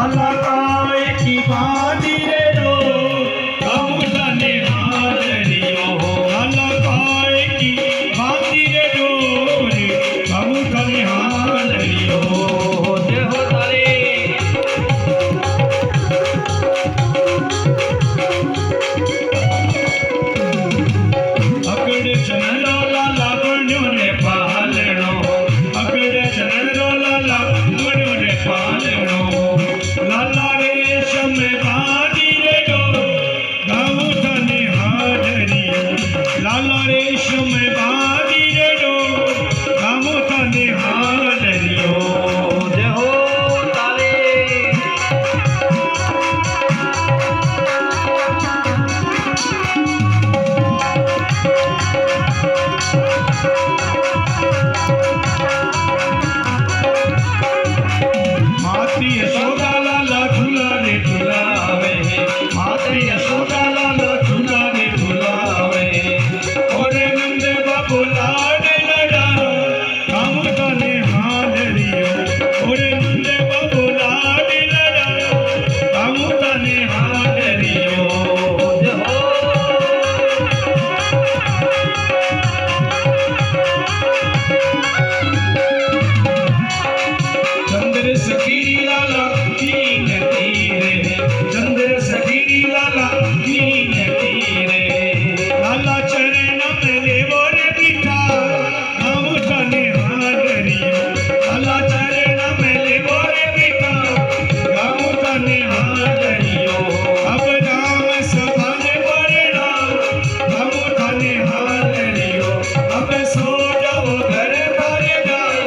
लाला काय की बाजी रे रो कमुतने हाजरियो लाला काय की बाजी रे रो कमुतने हाजरियो देहो तारे अकड़ चनरो लाला बन्यो ने पालनो अकड़ चनरो लाला बन्यो ने पालनो लाला रेशम बाजी रे डो कमुतने हाजरियो लाला रेशम बाजी रे डो कमुतने हाजरियो देहो तारे माती यशोदा लाला झूला रे झूलावे माती यशोदा लाला झूला रे झूलावे ओरे नंद बाबू लाडे लड़ा कमुतने हाजरियो ओरे नंद बाबू लाडे लड़ा कमुतने हाजरियो चंद्र सखीरी लाला कीन तीरे चंद्र सखीरी लाला कीन तीरे लाला चरण में लेवो रे बिठा कमुतने हाजरियो लाला चरण में लेवो रे बिठा कमुतने हाजरियो अब राम सभाने परिणाम कमुतने हाजरियो अब सो जाओ घर भर जाए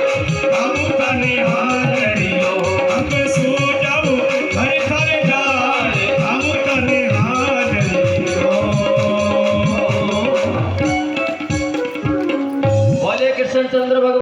कमुतने हाजरियो अब सो जाओ घर भर जाए कमुतने हाजरियो बोले कृष्णचंद्र भगवान।